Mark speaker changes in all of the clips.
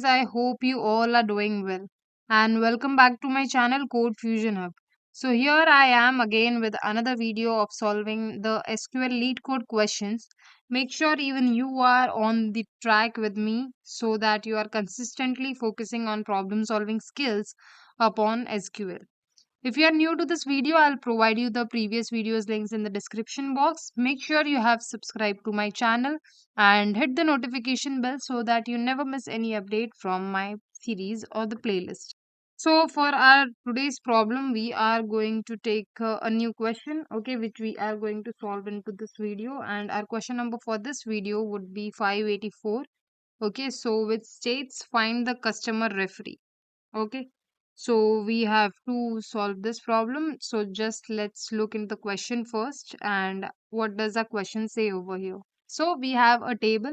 Speaker 1: guys, I hope you all are doing well. And welcome back to my channel Code Fusion Hub. So, here I am again with another video of solving the SQL Leetcode questions. Make sure even you are on the track with me so that you are consistently focusing on problem solving skills upon SQL. If you are new to this video, I'll provide you the previous videos links in the description box. Make sure you have subscribed to my channel and hit the notification bell so that you never miss any update from my series or the playlist. So for our today's problem, we are going to take a new question, okay, which we are going to solve into this video. And our question number for this video would be 584. Okay, so which states find the customer referee. Okay, so we have to solve this problem. So just let's look into the question first. And what does the question say over here? So we have a table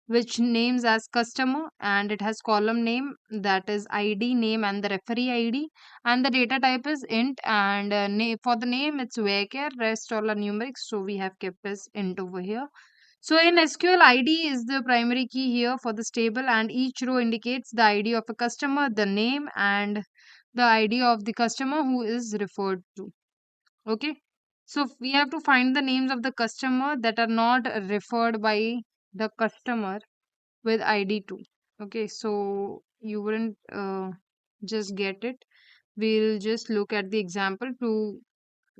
Speaker 1: which names as customer and it has column name, that is ID name and the referee ID, and the data type is int, and for the name it's varchar, rest all are numeric, so we have kept as int over here. So in SQL, ID is the primary key here for this table, and each row indicates the ID of a customer, the name, and the ID of the customer who is referred to. Okay. So we have to find the names of the customer that are not referred by the customer with ID2. Okay. So you wouldn't just get it. We'll just look at the example to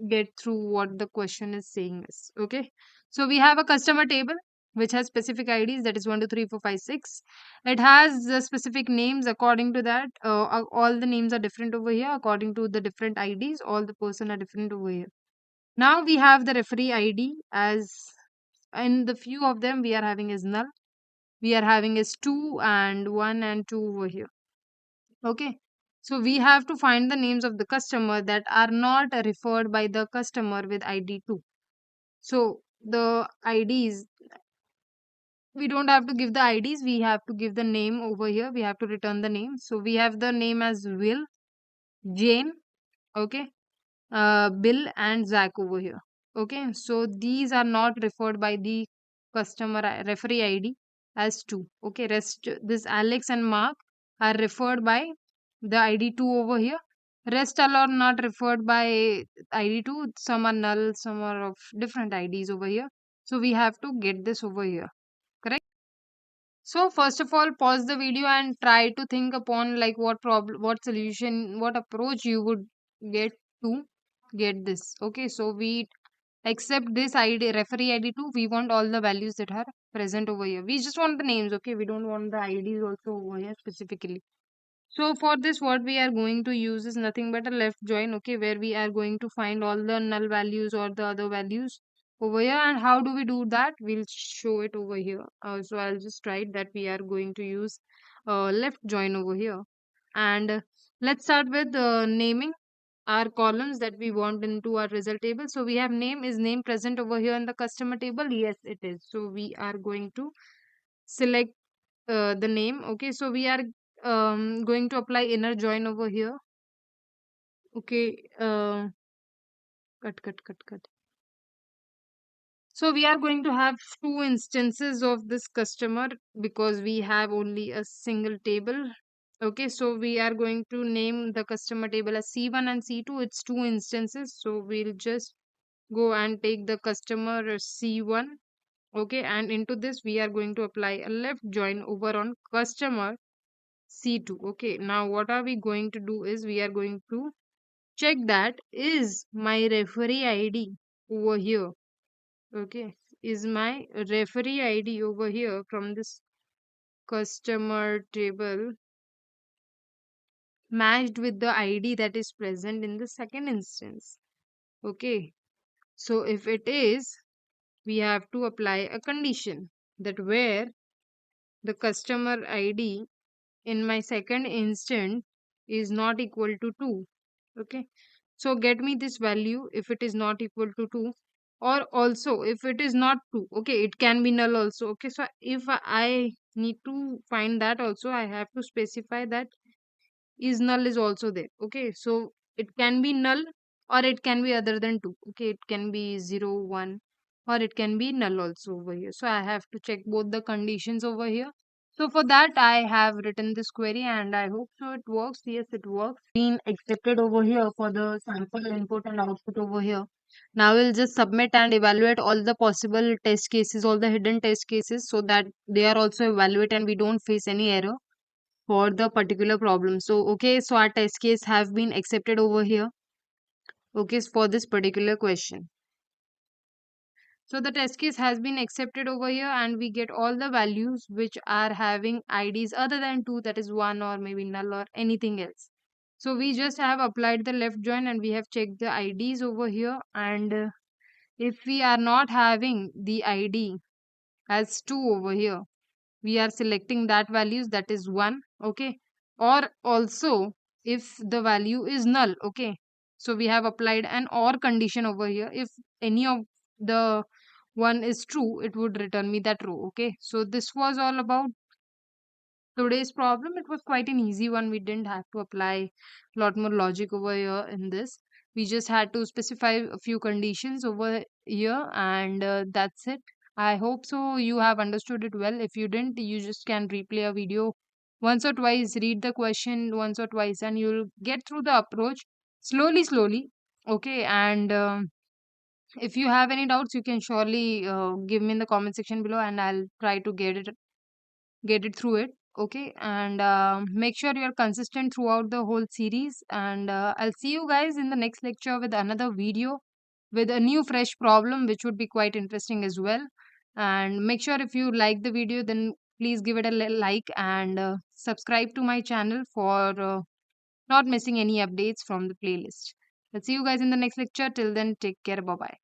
Speaker 1: get through what the question is saying is. Okay. So we have a customer table which has specific IDs, that is 1, 2, 3, 4, 5, 6. It has the specific names according to that. All the names are different over here according to the different IDs. All the person are different over here. Now we have the referee ID as in the few of them we are having is null. We are having is 2 and 1 and 2 over here. Okay. So we have to find the names of the customer that are not referred by the customer with ID2. So the IDs, we don't have to give the IDs, we have to give the name over here. We have to return the name. So we have the name as Will, Jane, okay, Bill and Zach over here. Okay, so these are not referred by the customer referee ID as 2. Okay, rest this Alex and Mark are referred by the ID 2 over here. Rest all are not referred by ID 2. Some are null, some are of different IDs over here. So we have to get this over here. Correct? So first of all, pause the video and try to think upon like what problem, what solution, what approach you would get to get this. Okay, so we accept this ID referee ID2. We want all the values that are present over here. We just want the names. Okay, we don't want the IDs also over here specifically. So for this, what we are going to use is nothing but a left join, okay, where we are going to find all the null values or the other values over here. And how do we do that? We'll show it over here. So I'll just write that we are going to use left join over here. And let's start with naming our columns that we want into our result table. So we have name. Is name present over here in the customer table? Yes, it is. So we are going to select the name. Okay, so we are going to apply inner join over here. Okay, cut. So we are going to have two instances of this customer because we have only a single table. Okay, so we are going to name the customer table as C1 and C2. It's two instances. So we'll just go and take the customer C1. Okay, and into this we are going to apply a left join over on customer C2. Okay, now what are we going to do is we are going to check that is my referee ID over here. Okay, is my referee ID over here from this customer table matched with the ID that is present in the second instance. Okay, so if it is, we have to apply a condition that where the customer ID in my second instant is not equal to 2. Okay, so get me this value if it is not equal to 2, or also if it is not 2. Okay, it can be null also. Okay, so if I need to find that also, I have to specify that is null is also there. Okay, so it can be null or it can be other than 2. Okay, it can be 0, 1, or it can be null also over here. So I have to check both the conditions over here. So for that, I have written this query and I hope so it works. Yes, it works. Been accepted over here for the sample input and output over here. Now we'll just submit and evaluate all the possible test cases, all the hidden test cases, so that they are also evaluated and we don't face any error for the particular problem. So okay, so our test case have been accepted over here. Okay, for this particular question. So the test case has been accepted over here and we get all the values which are having IDs other than 2, that is 1 or maybe null or anything else. So we just have applied the left join and we have checked the IDs over here, and if we are not having the ID as 2 over here, we are selecting that values, that is 1. Okay, or also if the value is null. Okay, so we have applied an or condition over here. If any of the one is true, it would return me that row. Okay, so this was all about today's problem. It was quite an easy one. We didn't have to apply a lot more logic over here in this. We just had to specify a few conditions over here, and that's it. I hope so you have understood it well. If you didn't, you just can replay a video once or twice, read the question once or twice, and you'll get through the approach slowly. Okay, and if you have any doubts, you can surely give me in the comment section below, and I'll try to get it through it. Okay, and make sure you're consistent throughout the whole series, and I'll see you guys in the next lecture with another video with a new fresh problem which would be quite interesting as well. And make sure if you like the video, then please give it a like and subscribe to my channel for not missing any updates from the playlist. I'll see you guys in the next lecture. Till then, take care. Bye bye.